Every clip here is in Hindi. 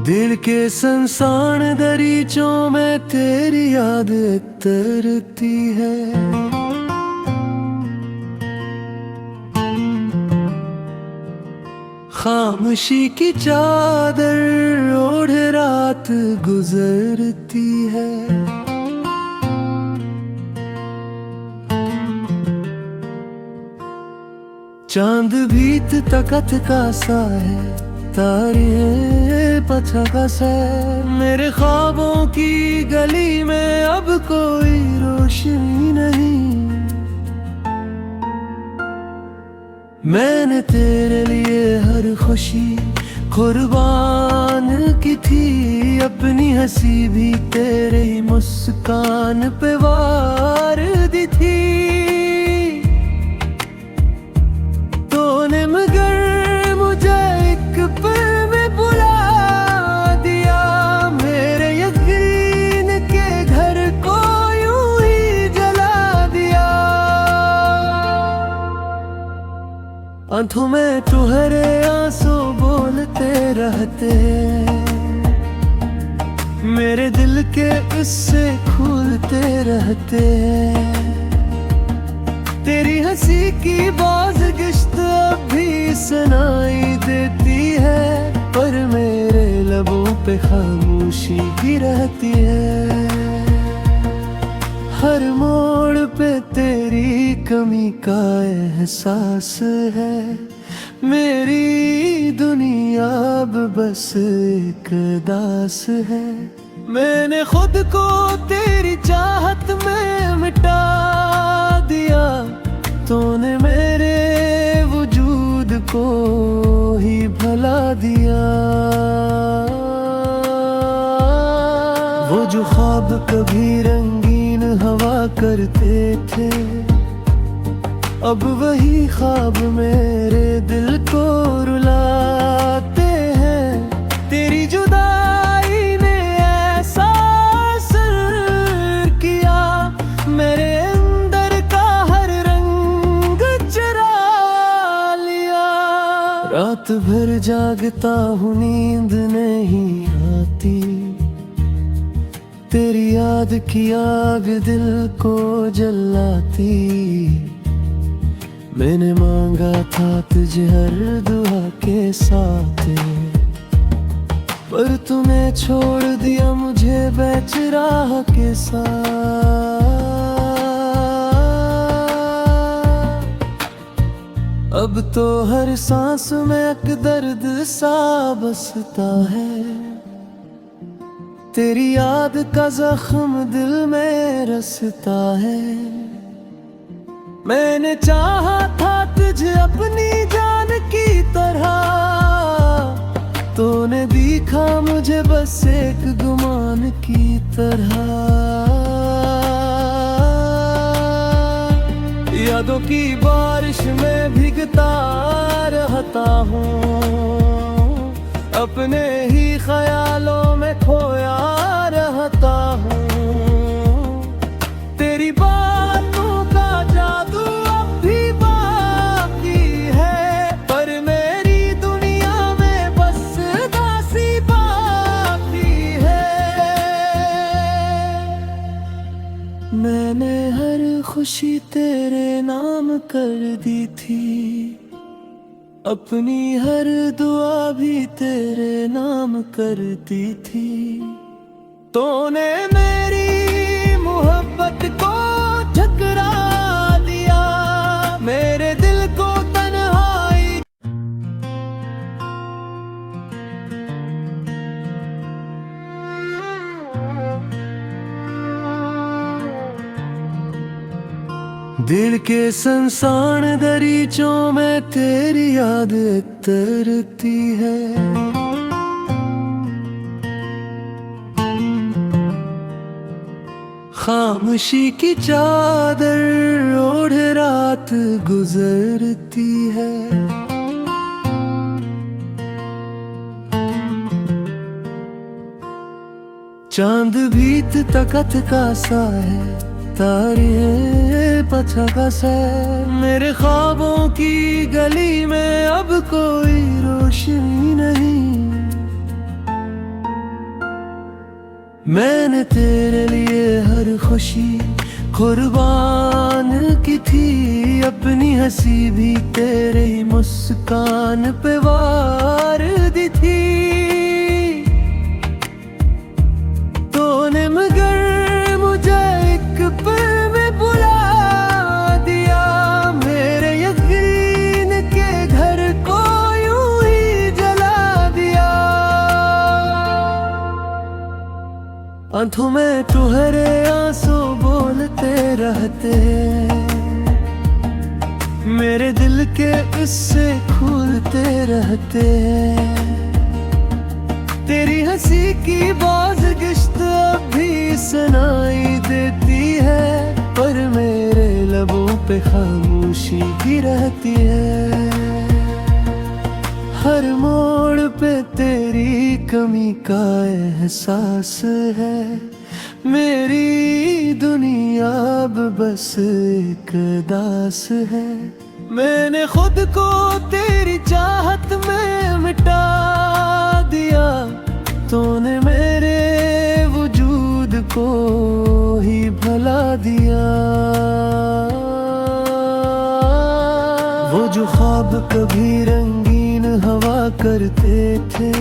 दिल के संसान दरीचों में तेरी याद तरती है। खामोशी की चादर ओढ़े रात गुजरती है। चांद भीत तकत का सा है, तारे पछकस है। मेरे ख्वाबों की गली में अब कोई रोशनी नहीं। मैंने तेरे लिए हर खुशी कुर्बान की थी। अपनी हंसी भी तेरे ही मुस्कान पे वार दी थी। तूने मगर मुझे एक पल में बुला दिया। मेरे यकीन के घर को यूं ही जला दिया। आंखों में तुम्हारे आंसू बोलते रहते। मेरे दिल के उससे खुलते रहते। तेरी हंसी की बाज़गिश्त अब भी सुनाई देती है। पर मेरे लबों पे खामोशी ही रहती है। हर मोड़ पे तेरी कमी का एहसास है। मेरी दुनिया अब बस एक दास है। मैंने खुद को तेरी चाहत में मिटा दिया। तूने मेरे वजूद को ही भला दिया। वो जो ख्वाब कभी रंगीन हवा करते थे, अब वही ख्वाब मेरे दिल को रुलाते हैं। तेरी जुदाई ने ऐसा असर किया। मेरे अंदर का हर रंग चुरा लिया। रात भर जागता हूँ, नींद नहीं आती। तेरी याद की आग दिल को जलाती। मैंने मांगा था तुझे हर दुआ के साथ, पर तूने छोड़ दिया मुझे बेचराह के साथ। अब तो हर सांस में एक दर्द सा बसता है। तेरी याद का जख्म दिल में रसता है। मैंने चाहा था तुझे अपनी जान की तरह। तूने दिखा मुझे बस एक गुमान की तरह। यादों की बारिश में भीगता रहता हूँ। अपने ही ख्यालों में खोया रहता हूँ। तेरी बातों का जादू अब भी बाकी है, पर मेरी दुनिया में बस दासी बाकी है। मैंने हर खुशी तेरे नाम कर दी थी। अपनी हर दुआ भी तेरे नाम करती थी। तूने मेरी मोहब्बत को ठुकरा दिया। मेरे दिल को तन्हाई। दिल के संसान दरीचों में तेरी याद तरती है। खामोशी की चादर ओढ़े रात गुजरती है। चांद भीत तकत का सा है, तारे पछकस है। मेरे ख्वाबों की गली में अब कोई रोशनी नहीं। मैंने तेरे लिए हर खुशी कुर्बान की थी, अपनी हंसी भी तेरे ही मुस्कान पे वार दी थी। तूने मगर मुझे एक पल में बुला दिया, मेरे यकीन के घर को यूं ही जला दिया। आंखों में तुम्हारे आंसू बोलते रहते, मेरे दिल के इससे खुलते रहते। तेरी हंसी की बाज़गिश्त अब भी सुनाई देती है, पर मेरे लबों पे खामोशी ही रहती है। हर मोड़ पे तेरी कमी का एहसास है, मेरी दुनिया अब बस एक दास है। मैंने खुद को तेरी चाहत में मिटा दिया, तूने मेरे वजूद को ही भला दिया। वो जो ख्वाब कभी रंगीन हवा करते थे,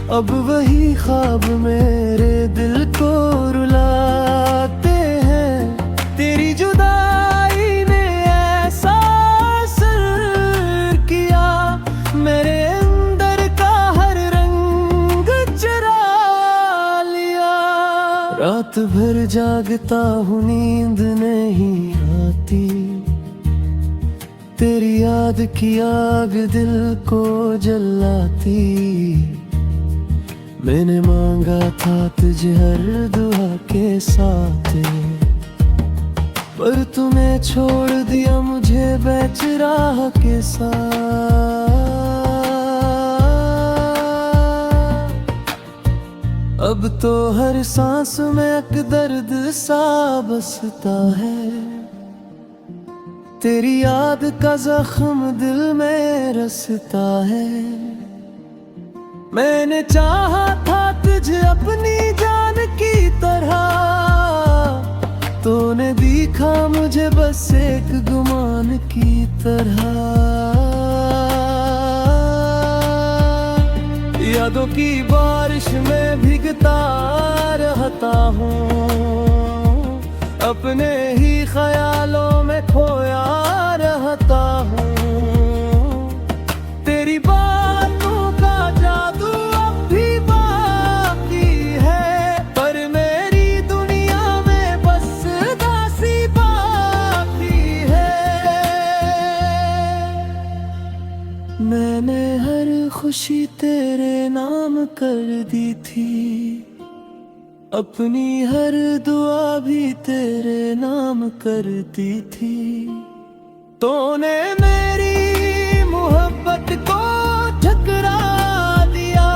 अब वही ख्वाब मेरे दिल को रुलाते हैं। तेरी जुदाई ने ऐसा असर किया, मेरे अंदर का हर रंग चुरा लिया। रात भर जागता हूँ, नींद नहीं आती, तेरी याद की आग दिल को जलाती। मैंने मांगा था तुझे हर दुआ के साथ, पर तूने छोड़ दिया मुझे बेचराह के साथ। अब तो हर सांस में एक दर्द सा बसता है, तेरी याद का जख्म दिल में रसता है। मैंने चाहा था तुझे अपनी जान की तरह, तूने दिखा मुझे बस एक गुमान की तरह। यादों की बारिश में भीगता रहता हूँ, अपने ही ख्यालों में खोया रहता हूँ। तेरी बातों का जादू अब भी बाकी है, पर मेरी दुनिया में बस दासी बाकी है। मैंने हर खुशी तेरे नाम कर दी थी, अपनी हर दुआ भी तेरे नाम करती थी। तूने मेरी मोहब्बत को ठुकरा दिया,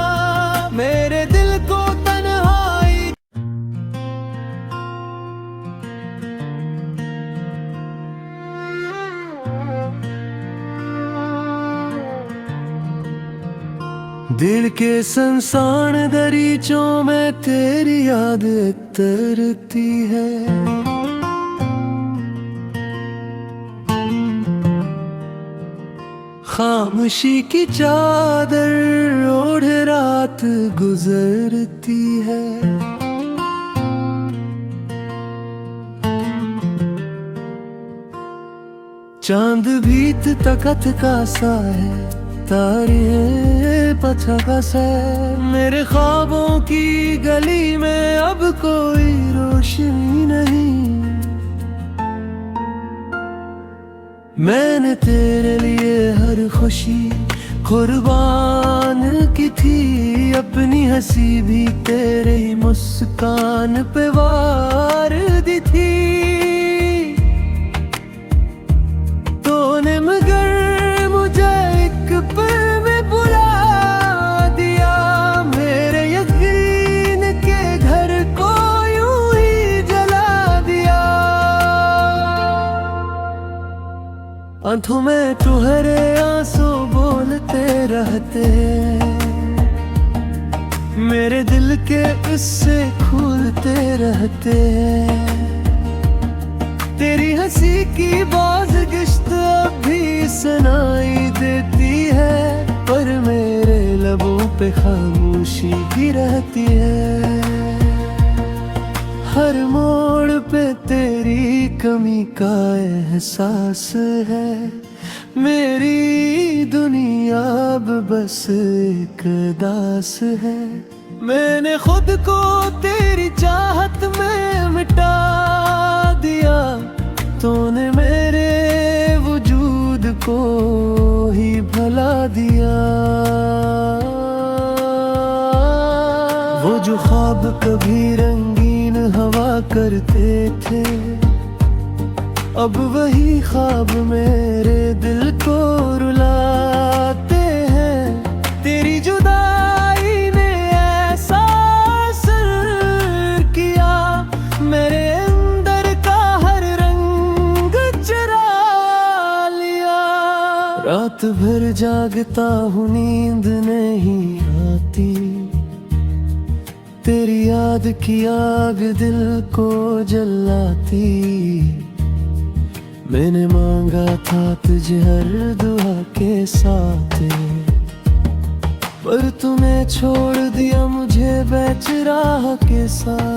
मेरे दिल को तन्हाई। दिल के संसान दरीचों में तेरी याद तरती है। खामोशी की चादर ओढ़ रात गुजरती है। चांद भीत तकत का सा है, तारे पछाकस है। मेरे ख्वाबों की गली में अब कोई रोशनी नहीं। मैंने तेरे लिए हर खुशी कुर्बान की थी, अपनी हंसी भी तेरे ही मुस्कान पे वार दी थी। तूने मगर मुझे एक पल में बुला दिया, मेरे यकीन के घर को यूं ही जला दिया। आंखों में तुम्हारे आंसू बोलते रहते, मेरे दिल के इससे खुलते रहते हैं। तेरी हंसी की बाज़गिश्त अब भी सुनाई देती है, पर मेरे लबों पे खामोशी भी रहती है। हर मोड़ पे तेरी कमी का एहसास है। मेरी दुनिया अब बस एक दास है। मैंने खुद को तेरी चाहत में मिटा दिया, तूने मेरे वजूद को ही भुला दिया। वो जो ख्वाब कभी रंगीन हवा करते थे, अब वही ख्वाब मेरे दिल को रुलाते हैं। तेरी जुदाई ने ऐसा असर किया, मेरे अंदर का हर रंग चुरा लिया। रात भर जागता हूँ, नींद नहीं आती, तेरी याद की आग दिल को जलाती। मैंने मांगा था तुझे हर दुआ के साथ, पर तूने छोड़ दिया मुझे बेचराह के साथ।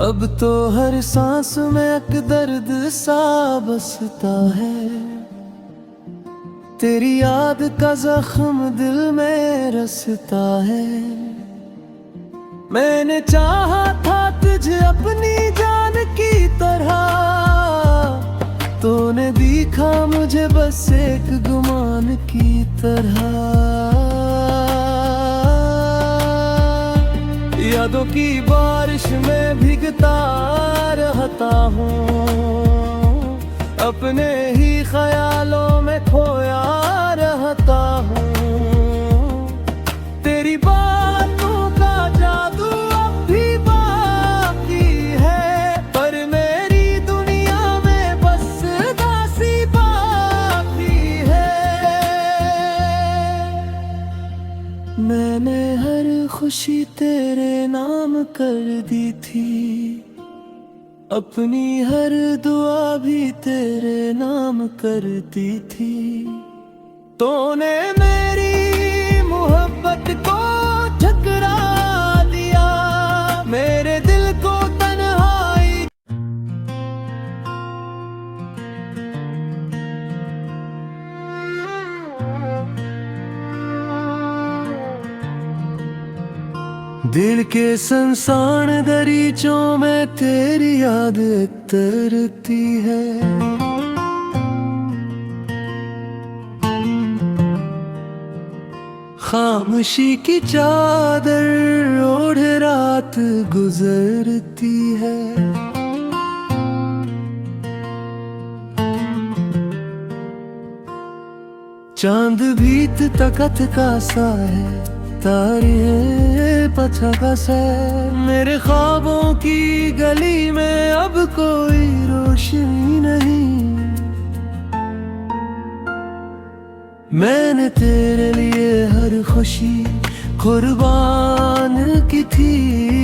अब तो हर सांस में एक दर्द सा बसता है, तेरी याद का जख्म दिल में रसता है। मैंने चाहा था तुझे अपनी जान की तरह, तूने दिखा मुझे बस एक गुमान की तरह। यादों की बारिश में भीगता रहता हूँ, अपने ही ख्यालों में खोया रहता हूँ। तेरी बातों का जादू अब भी बाकी है, पर मेरी दुनिया में बस दासी बाकी है। मैंने हर खुशी तेरे नाम कर दी थी, अपनी हर दुआ भी तेरे नाम करती थी। तूने मेरी मोहब्बत को ठुकरा दिया, मेरे दिल को तन्हाई। दिल के संसान दरीचों में तेरी याद तरती है। खामोशी की चादर ओढ़ रात गुजरती है। चांद भीत तकत का सा है, तारे पछकस है। मेरे ख्वाबों की गली में अब कोई रोशनी नहीं। मैंने तेरे लिए हर खुशी कुर्बान की थी,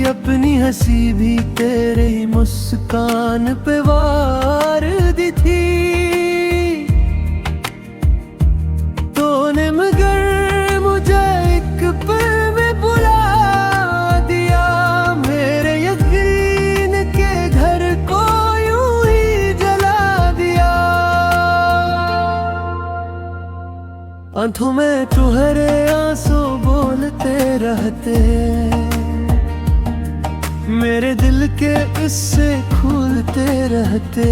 अपनी हंसी भी तेरे ही मुस्कान पे वार दी थी। तूने मगर मुझे एक पल में बुला दिया, मेरे यकीन के घर को यूं ही जला दिया। आंखों में तुम्हारे आंसू बोलते रहते, मेरे दिल के इससे खुलते रहते।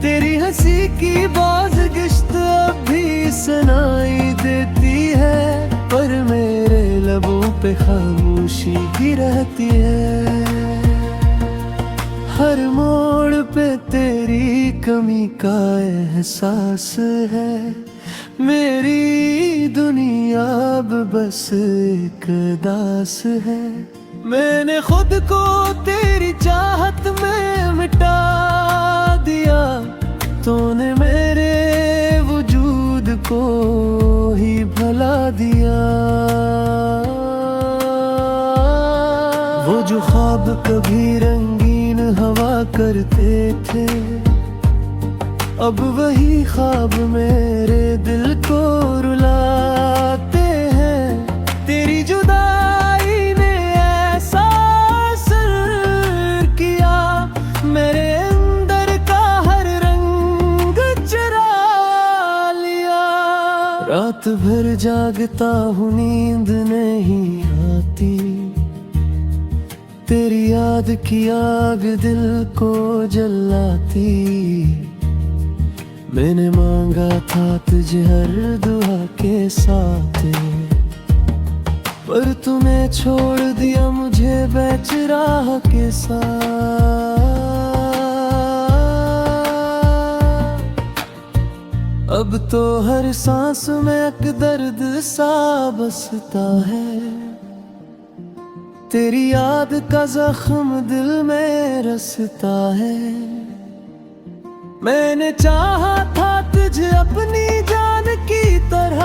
तेरी हंसी की बाज़गिश्त अब भी सुनाई देती है, पर मेरे लबों पे खामोशी भी रहती है। हर मोड़ पे तेरी कमी का एहसास है। मेरी दुनिया अब बस एक दास है। मैंने खुद को तेरी चाहत में मिटा दिया, तूने मेरे को ही भला दिया। वो जो ख्वाब कभी रंगीन हवा करते थे, अब वही ख्वाब मेरे दिल को रुलाते हैं। तेरी जुदाई ने ऐसा असर किया, मेरे अंदर का हर रंग चुरा लिया। रात भर जागता हूँ, नींद नहीं आती, तेरी याद की आग दिल को जलाती। मैंने मांगा था तुझे हर दुआ के साथ, पर तूने छोड़ दिया मुझे बेचराह के साथ। अब तो हर सांस में एक दर्द सा बसता है, तेरी याद का जख्म दिल में रसता है। मैंने चाहा था तुझे अपनी जान की तरह,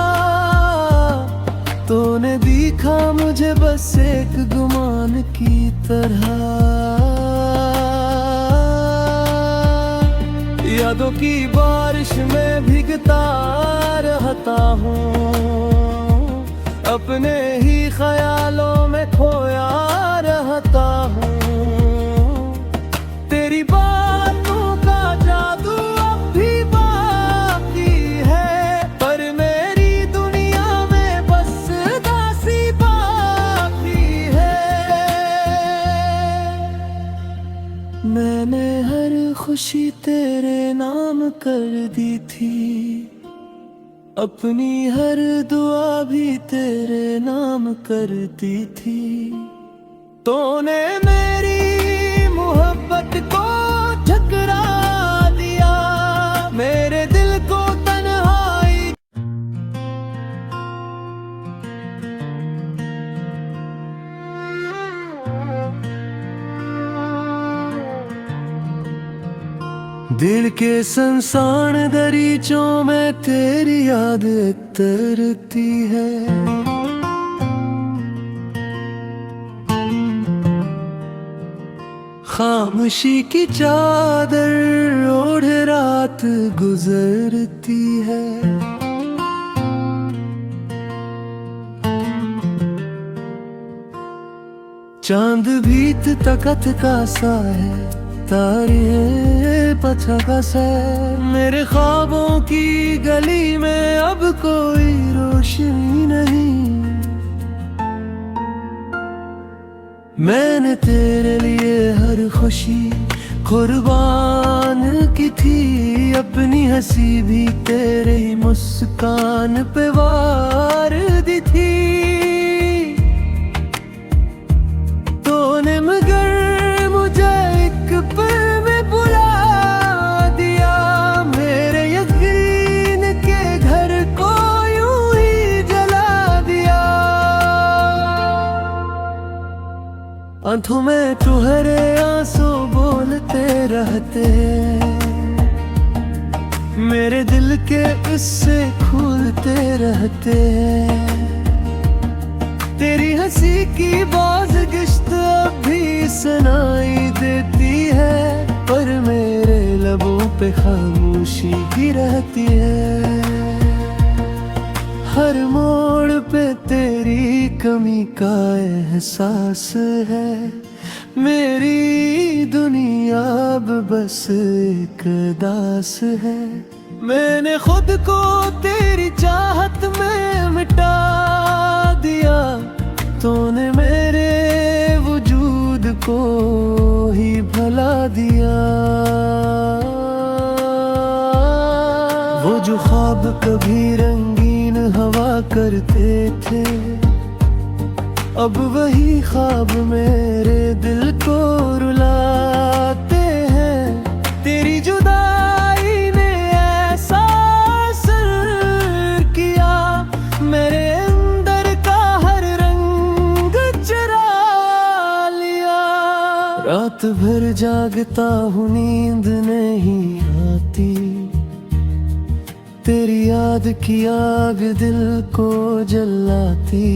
तूने दिखा मुझे बस एक गुमान की तरह। यादों की बारिश में भीगता रहता हूँ, अपने ही ख्यालों में खोया रहता हूँ। तेरी बातों का जादू अब भी बाकी है, पर मेरी दुनिया में बस दासी बाकी है। मैंने हर खुशी तेरे नाम कर दी थी, अपनी हर दुआ भी तेरे नाम करती थी। तूने मेरी मोहब्बत को ठुकरा दिया, मेरे दिल को तन्हाई। दिल के संसान दरीचों में तेरी याद तरती है। खामोशी की चादर ओढ़ रात गुजरती है। चांद भीत तकत का सा है, तारे पछका से। मेरे ख्वाबों की गली में अब कोई रोशनी नहीं। मैंने तेरे लिए हर खुशी कुर्बान की थी, अपनी हंसी भी तेरे ही मुस्कान पे वार दी थी। तूने मगर मुझे एक पल में बुला दिया, मेरे यकीन के घर को यूं ही जला दिया। आंखों में तुम्हारे आंसू बोलते रहते, मेरे दिल के उससे खुलते रहते। तेरी हंसी की बाज़गिश्त अब भी सुनाई देती है, पर मेरे लबों पे खामोशी ही रहती है। हर मोड़ पे तेरी कमी का एहसास है, मेरी दुनिया अब बस एक दास है। मैंने खुद को तेरी चाहत में मिटा दिया, तूने मेरे वजूद को ही भला दिया। वो जो ख्वाब कभी रंगीन हवा करते थे, अब वही ख्वाब मेरे दिल को रुलाते हैं। तेरी जुदाई ने ऐसा असर किया, मेरे अंदर का हर रंग चुरा लिया। रात भर जागता हूँ, नींद नहीं आती, तेरी याद की आग दिल को जलाती,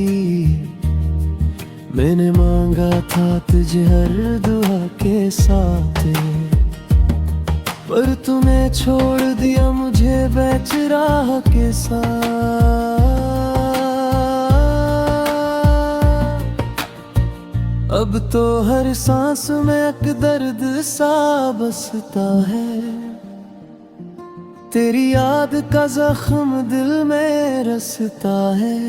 मैंने मांगा था तुझे हर दुआ के साथ, पर तूने छोड़ दिया मुझे बेचराह के साथ। अब तो हर सांस में एक दर्द सा बसता है, तेरी याद का जख्म दिल में रसता है।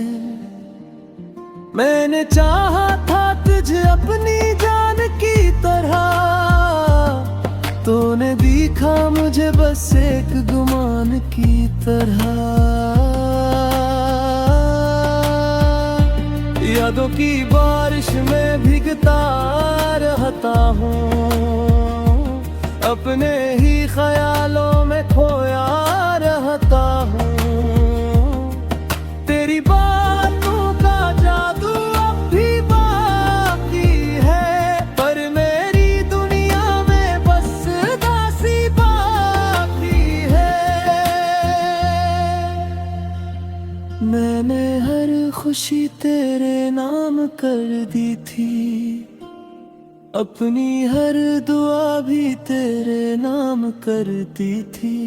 मैंने चाहा था तुझे अपनी जान की तरह, तूने दिखा मुझे बस एक गुमान की तरह। यादों की बारिश में भीगता रहता हूँ, अपने ही ख्यालों में खोया रहता हूँ। तेरी बातों का जादू अब भी बाकी है, पर मेरी दुनिया में बस दासी बाकी है। मैंने हर खुशी तेरे नाम कर दी थी, अपनी हर दुआ भी तेरे नाम करती थी।